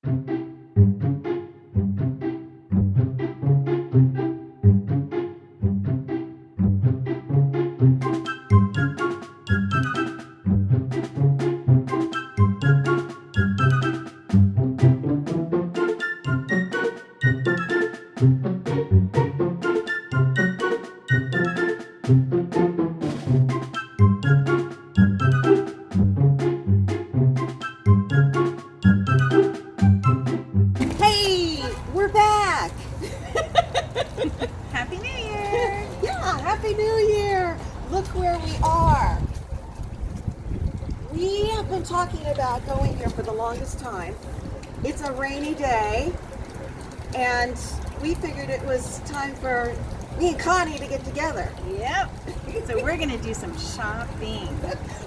Hey, we're back. Happy New Year! Yeah, Happy New Year. Look where we are. We have been talking about going here for the longest time. It's a rainy day, and we figured it was time for me and Connie to get together. Yep. So we're gonna do some shopping.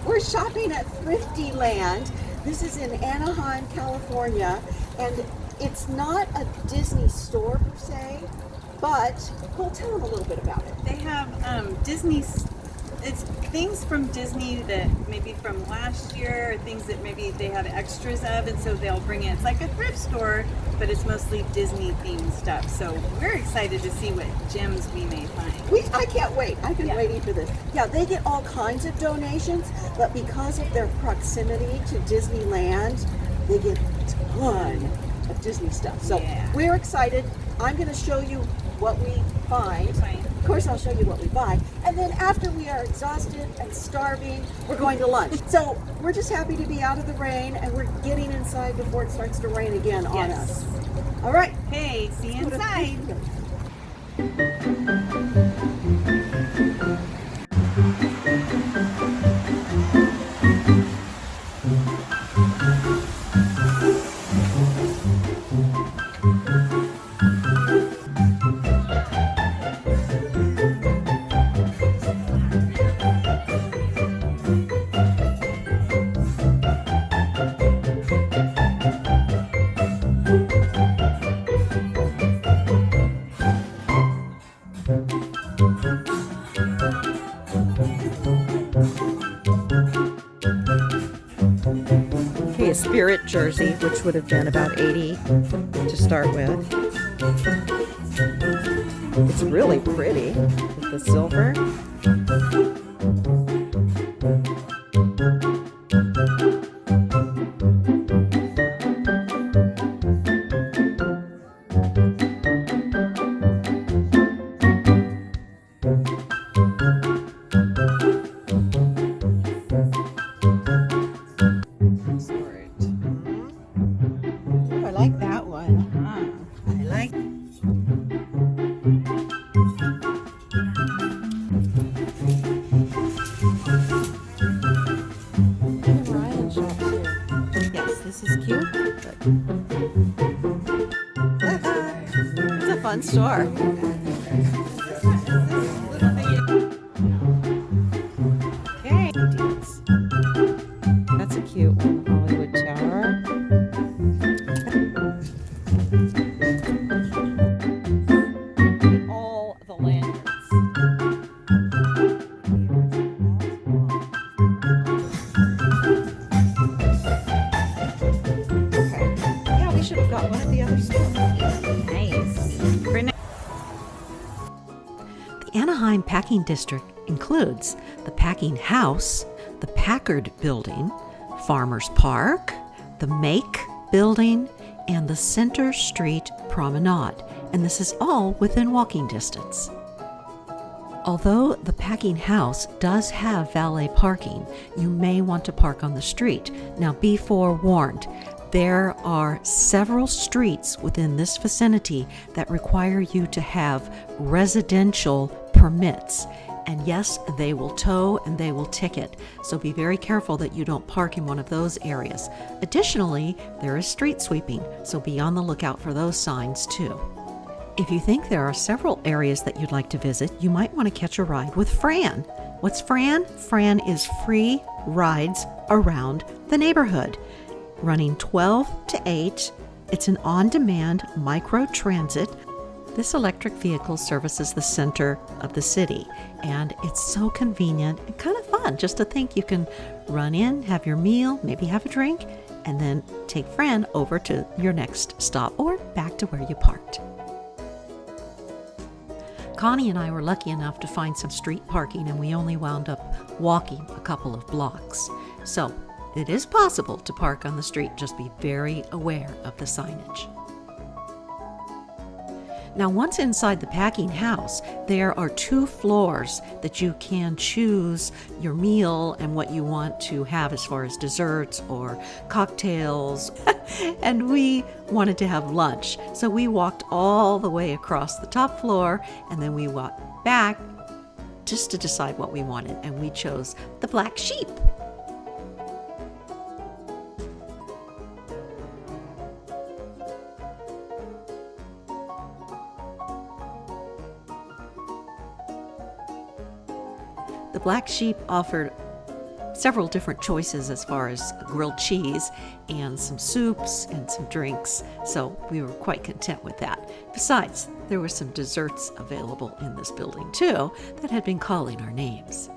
We're shopping at Thriftyland. This is in Anaheim, California, and it's not a Disney store per se, but we'll tell them a little bit about it. They have Disney's. It's things from Disney that maybe from last year, or things that maybe they have extras of, and so they'll bring it. It's like a thrift store, but it's mostly Disney themed stuff. So we're excited to see what gems we may find. I can't wait. I've been waiting for this. Yeah, they get all kinds of donations, but because of their proximity to Disneyland, they get a ton of Disney stuff. So we're excited. I'm going to show you what we find. Of course, I'll show you what we buy. And then after we are exhausted and starving, we're going to lunch. So we're just happy to be out of the rain, and we're getting inside before it starts to rain again on us. All right. Hey, see you inside. Okay, a Spirit jersey, which would have been about $80 to start with. It's really pretty with the silver. I like that one. I like. Even Ryan shops here. Yes, this is cute. It's a fun store. Okay. That's a cute one, Hollywood Tower. All the lanterns. Yeah, we should have got one at the other store. Nice. The Anaheim Packing District includes the Packing House, the Packard Building, Farmers Park, the Make Building, and the Center Street Promenade, and this is all within walking distance. Although the Packing House does have valet parking, you may want to park on the street. Now be forewarned, there are several streets within this vicinity that require you to have residential permits. And yes, they will tow and they will ticket, so be very careful that you don't park in one of those areas. Additionally, there is street sweeping, so be on the lookout for those signs too. If you think there are several areas that you'd like to visit, you might want to catch a ride with Fran. What's Fran? Fran is free rides around the neighborhood, running 12 to 8. It's an on-demand micro-transit. This electric vehicle services the center of the city, and it's so convenient and kind of fun just to think you can run in, have your meal, maybe have a drink, and then take Fran over to your next stop or back to where you parked. Connie and I were lucky enough to find some street parking, and we only wound up walking a couple of blocks. So it is possible to park on the street, just be very aware of the signage. Now, once inside the packing house, there are 2 floors that you can choose your meal and what you want to have as far as desserts or cocktails. And we wanted to have lunch, so we walked all the way across the top floor, and then we walked back just to decide what we wanted, and we chose the Black Sheep. The Black Sheep offered several different choices as far as grilled cheese and some soups and some drinks, so we were quite content with that. Besides, there were some desserts available in this building too that had been calling our names.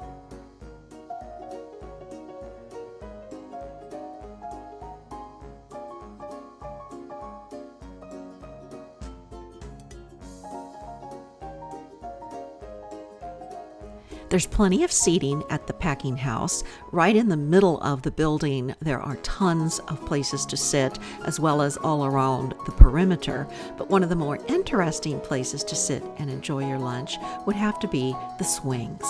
There's plenty of seating at the packing house. Right in the middle of the building, there are tons of places to sit, as well as all around the perimeter. But one of the more interesting places to sit and enjoy your lunch would have to be the swings.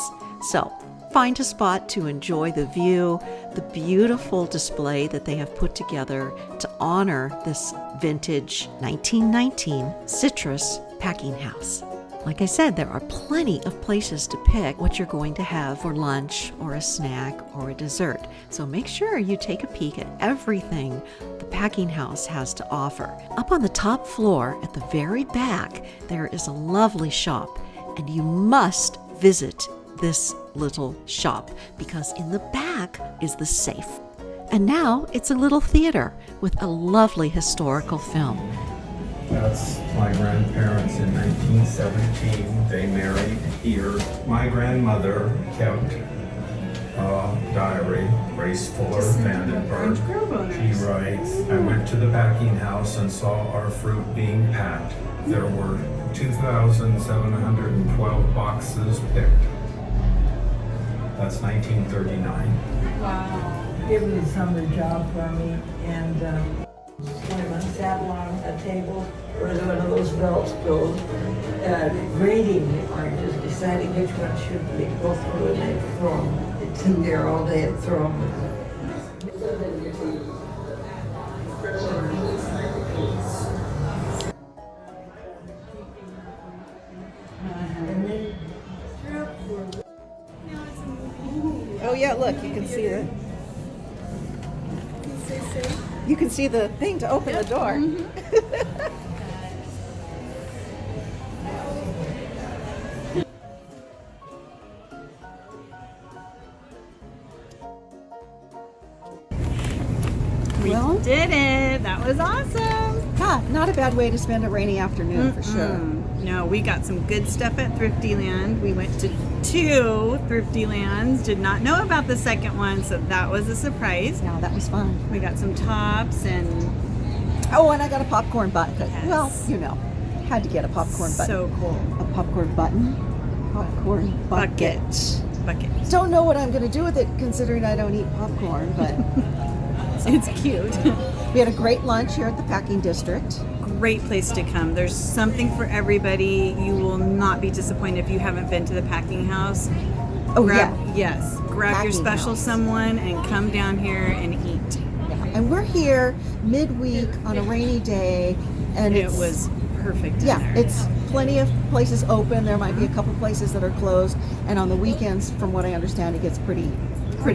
So find a spot to enjoy the view, the beautiful display that they have put together to honor this vintage 1919 citrus packing house. Like I said, there are plenty of places to pick what you're going to have for lunch or a snack or a dessert. So make sure you take a peek at everything the packing house has to offer. Up on the top floor at the very back, there is a lovely shop, and you must visit this little shop because in the back is the safe. And now it's a little theater with a lovely historical film. That's my grandparents in 1917. They married here. My grandmother kept a diary, Grace Fuller Vandenberg. She writes, I went to the packing house and saw our fruit being packed. There were 2,712 boxes picked. That's 1939. Wow. It was a summer job for me, and when I sat along a table where one of those belts goes, grading or just deciding which one should we go through and then throw them. It's in there all day and throw them. Oh yeah, look, you can see the. You can see the thing to open the door. We did it. That was awesome. Ah, not a bad way to spend a rainy afternoon for sure. No, we got some good stuff at Thriftyland. We went to 2 Thriftylands. Did not know about the second one, so that was a surprise. Yeah, that was fun. We got some tops and Oh, and I got a popcorn button. Yes. Well, you know, had to get a popcorn button. so cool. A popcorn button. Popcorn bucket. Bucket. Don't know what I'm going to do with it considering I don't eat popcorn, but It's cute. we had a great lunch here at the packing district. Great place to come. There's something for everybody. You will not be disappointed if you haven't been to the packing house. Oh, grab your Packing special house. someone and come down here and eat. And we're here midweek on a rainy day, and It was perfect. yeah, in there. it's plenty of places open. There might be a couple places that are closed, and on the weekends, from what I understand, it gets pretty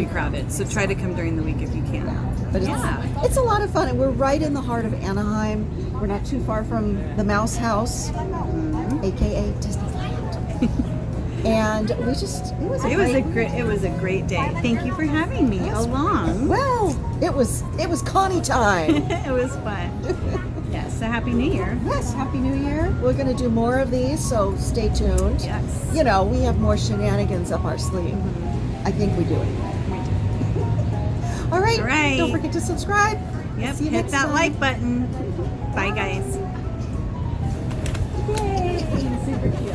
crowded. So try to come during the week if you can. But it's a lot of fun, and we're right in the heart of Anaheim. We're not too far from the Mouse House, aka Disneyland. And we just it was a great day. Thank you for having me along. well, it was Connie time. It was fun. Yes, so Happy New Year. Yes, Happy New Year. We're going to do more of these, so stay tuned. Yes. You know, we have more shenanigans up our sleeve. I think we do anyway. All right. All right. Don't forget to subscribe. Yep, See you hit next that time. like button. Bye, guys. Yay! Super cute.